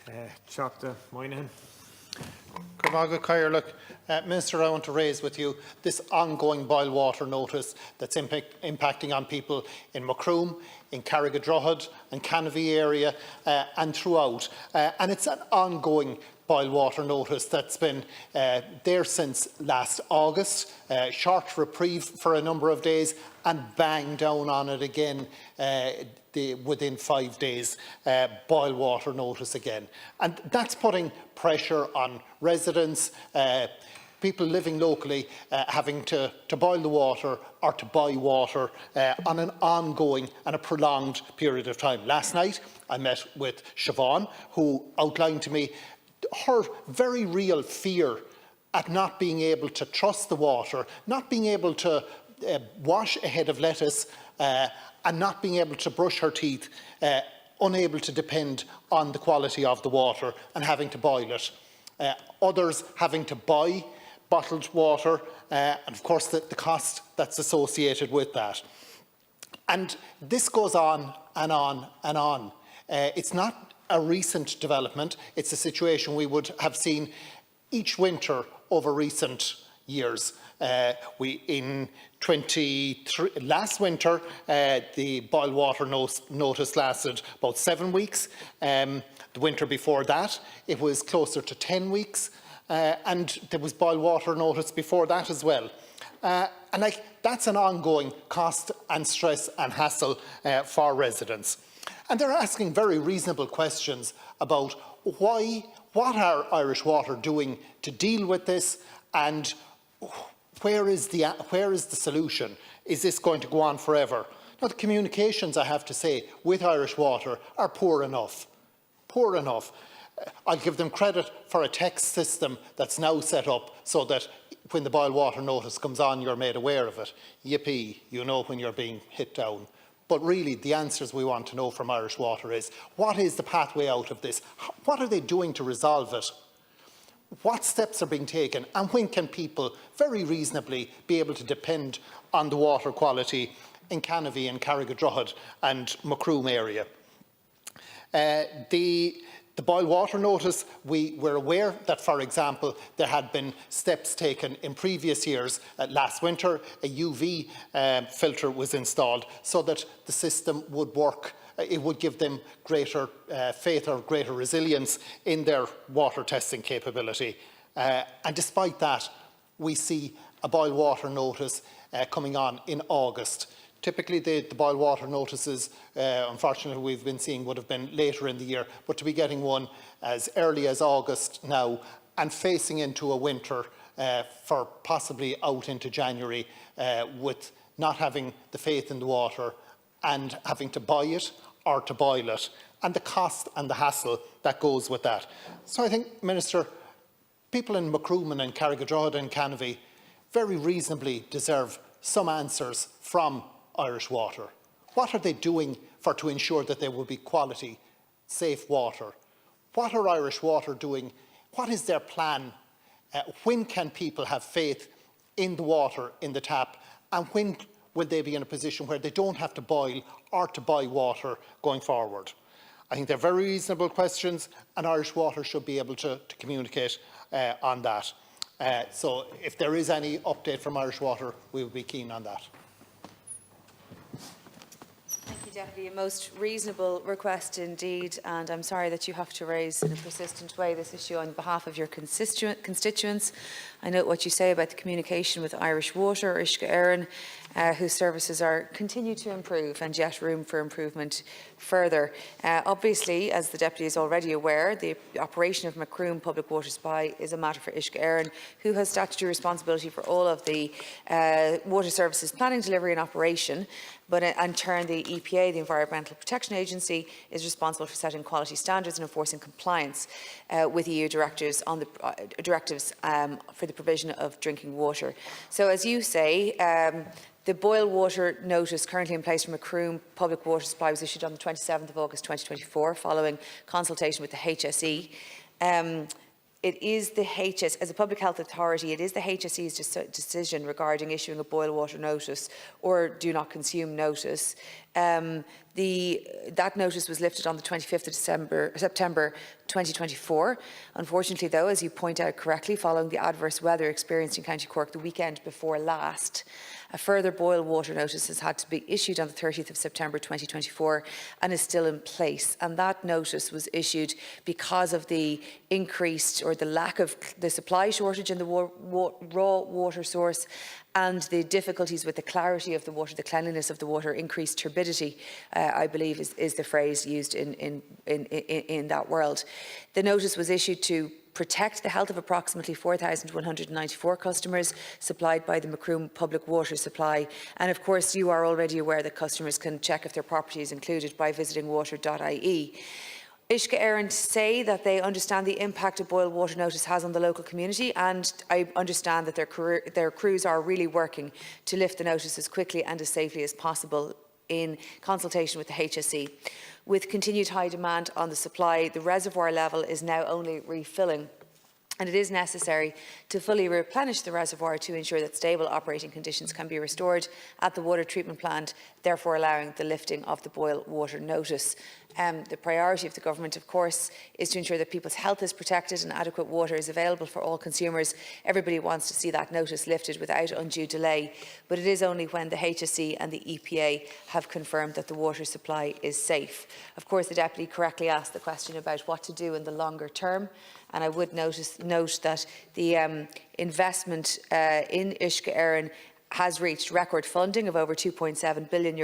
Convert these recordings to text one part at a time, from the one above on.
Teachta Moynihan. Look, Minister, I want to raise with you this ongoing boil water notice that's impacting on people in Macroom, in Carrigadrohid and Canavy area and throughout. And it's an ongoing boil water notice that's been there since last August. Short reprieve for a number of days and bang down on it again within 5 days, boil water notice again. And that's putting pressure on residents, people living locally having to boil the water or to buy water on an ongoing and a prolonged period of time. Last night I met with Siobhan, who outlined to me her very real fear at not being able to trust the water, not being able to wash a head of lettuce and not being able to brush her teeth, unable to depend on the quality of the water and having to boil it. Others having to buy bottled water and of course the cost that's associated with that. And this goes on and on and on. It's not a recent development. It's a situation we would have seen each winter over recent years. Last winter, the boil water notice lasted about 7 weeks. The winter before that, it was closer to 10 weeks. And there was boil water notice before that as well. That's an ongoing cost and stress and hassle for residents. And they're asking very reasonable questions about what are Irish Water doing to deal with this, and where is the solution? Is this going to go on forever? Now, the communications, I have to say, with Irish Water are poor enough. Poor enough. I'll give them credit for a text system that's now set up so that when the boil water notice comes on, you're made aware of it. Yippee, you know when you're being hit down. But really, the answers we want to know from Irish Water is, what is the pathway out of this? What are they doing to resolve it? What steps are being taken? And when can people very reasonably be able to depend on the water quality in Canavy and Carrigadrohid and Macroom area? The boil water notice, we were aware that, for example, there had been steps taken in previous years. Last winter, a UV filter was installed so that the system would work. It would give them greater faith or greater resilience in their water testing capability. And despite that, we see a boil water notice coming on in August. Typically, the boil water notices, unfortunately, we've been seeing would have been later in the year, but to be getting one as early as August now and facing into a winter for possibly out into January with not having the faith in the water and having to buy it or to boil it, and the cost and the hassle that goes with that. So I think, Minister, people in Macroom and Carrigadrohid and Canavy very reasonably deserve some answers from Irish Water. What are they doing to ensure that there will be quality, safe water? What are Irish Water doing? What is their plan? When can people have faith in the water in the tap? And when will they be in a position where they don't have to boil or to buy water going forward? I think they're very reasonable questions, and Irish Water should be able to communicate on that. So if there is any update from Irish Water, we will be keen on that. Thank you, Deputy. A most reasonable request indeed, and I'm sorry that you have to raise in a persistent way this issue on behalf of your constituents. I note what you say about the communication with Irish Water, Uisce Éireann, whose services continue to improve and yet room for improvement further. Obviously, as the Deputy is already aware, the operation of Macroom Public Water Supply is a matter for Uisce Éireann, who has statutory responsibility for all of the water services planning, delivery and operation. But in turn, the EPA, the Environmental Protection Agency, is responsible for setting quality standards and enforcing compliance with EU directives on the for the provision of drinking water. So, as you say, the boil water notice currently in place for Macroom Public Water Supply was issued on the 27th of August 2024, following consultation with the HSE. It is the HS, as a public health authority, it is the HSE's decision regarding issuing a boil water notice or do not consume notice That notice was lifted on the 25th of September 2024. Unfortunately, though, as you point out correctly, following the adverse weather experienced in County Cork the weekend before last, a further boil water notice has had to be issued on the 30th of September 2024 and is still in place. And that notice was issued because of the increased or the lack of the supply shortage in the raw water source and the difficulties with the clarity of the water, the cleanliness of the water, increased turbidity, I believe is the phrase used in that world. The notice was issued to protect the health of approximately 4,194 customers supplied by the Macroom Public Water Supply. And of course, you are already aware that customers can check if their property is included by visiting water.ie. Uisce Éireann say that they understand the impact a boil water notice has on the local community, and I understand that their crews are really working to lift the notice as quickly and as safely as possible in consultation with the HSE. With continued high demand on the supply, the reservoir level is now only refilling, and it is necessary to fully replenish the reservoir to ensure that stable operating conditions can be restored at the water treatment plant, therefore allowing the lifting of the boil water notice. The priority of the government, of course, is to ensure that people's health is protected and adequate water is available for all consumers. Everybody wants to see that notice lifted without undue delay, but it is only when the HSE and the EPA have confirmed that the water supply is safe. Of course, the Deputy correctly asked the question about what to do in the longer term, and I would note that the investment in Uisce Éireann has reached record funding of over €2.7 billion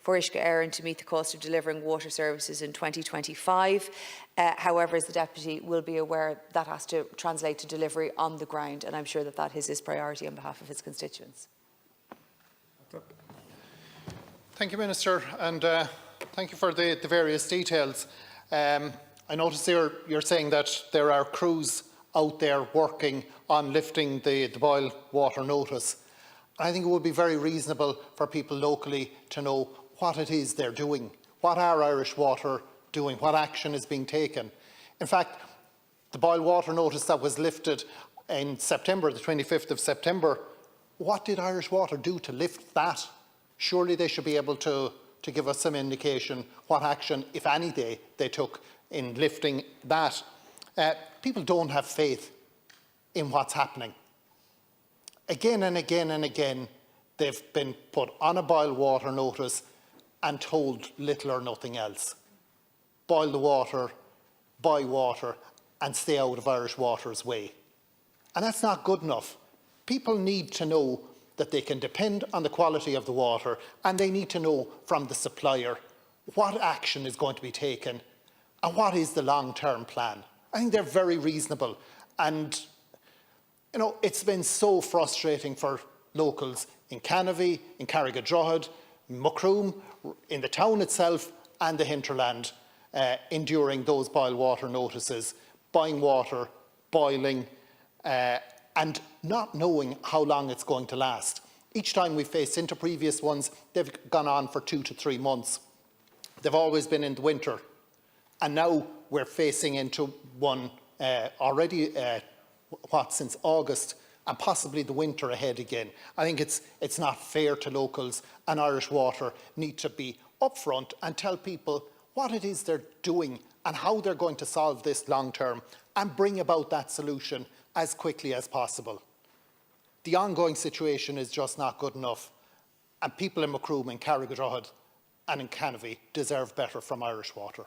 for Uisce Éireann to meet the cost of delivering water services in 2025. However, as the Deputy will be aware, that has to translate to delivery on the ground, and I'm sure that that is his priority on behalf of his constituents. Thank you, Minister, and thank you for the various details. I notice you're saying that there are crews out there working on lifting the boil water notice. I think it would be very reasonable for people locally to know what it is they're doing. What are Irish Water doing? What action is being taken? In fact, the boil water notice that was lifted in September, the 25th of September, what did Irish Water do to lift that? Surely they should be able to give us some indication what action, if any, they took in lifting that. People don't have faith in what's happening. Again and again and again, they've been put on a boil water notice and told little or nothing else. Boil the water, buy water, and stay out of Irish Water's way. And that's not good enough. People need to know that they can depend on the quality of the water, and they need to know from the supplier what action is going to be taken and what is the long-term plan. I think they're very reasonable, and you know, it's been so frustrating for locals in Canavy, in Carrigadrohid, Macroom, in the town itself and the hinterland, enduring those boil water notices, buying water, boiling, and not knowing how long it's going to last. Each time we faced into previous ones, they've gone on for 2 to 3 months. They've always been in the winter, and now we're facing into one already since August, and possibly the winter ahead again. I think it's not fair to locals, and Irish Water need to be upfront and tell people what it is they're doing and how they're going to solve this long term and bring about that solution as quickly as possible. The ongoing situation is just not good enough, and people in Macroom, in Carrigadrohid and in Canavy deserve better from Irish Water.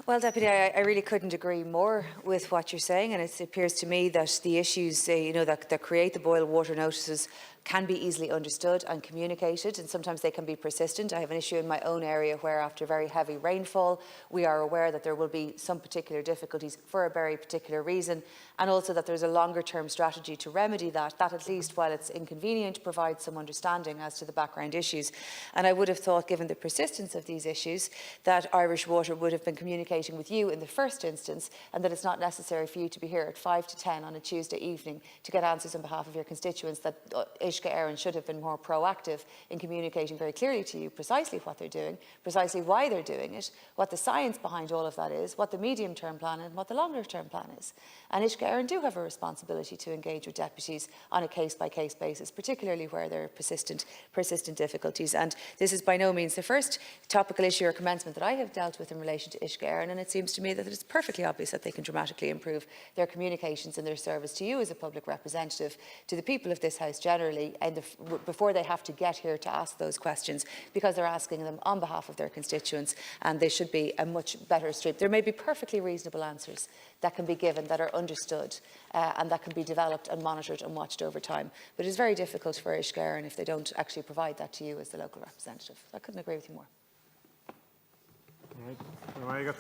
Well, Deputy, I really couldn't agree more with what you're saying, and it appears to me that the issues that create the boil water notices can be easily understood and communicated, and sometimes they can be persistent. I have an issue in my own area where after very heavy rainfall we are aware that there will be some particular difficulties for a very particular reason, and also that there's a longer term strategy to remedy that at least while it's inconvenient provides some understanding as to the background issues. And I would have thought, given the persistence of these issues, that Irish Water would have been communicating with you in the first instance, and that it's not necessary for you to be here at 5 to 10 on a Tuesday evening to get answers on behalf of your constituents, that Uisce Éireann should have been more proactive in communicating very clearly to you precisely what they're doing, precisely why they're doing it, what the science behind all of that is, what the medium-term plan and what the longer-term plan is. And Uisce Éireann do have a responsibility to engage with deputies on a case-by-case basis, particularly where there are persistent difficulties. And this is by no means the first topical issue or commencement that I have dealt with in relation to Uisce Éireann, and it seems to me that it's perfectly obvious that they can dramatically improve their communications and their service to you as a public representative, to the people of this House generally, and before they have to get here to ask those questions, because they're asking them on behalf of their constituents, and they should be a much better stream. There may be perfectly reasonable answers that can be given, that are understood, and that can be developed and monitored and watched over time. But it's very difficult for Uisce Éireann if they don't actually provide that to you as the local representative. I couldn't agree with you more. Right.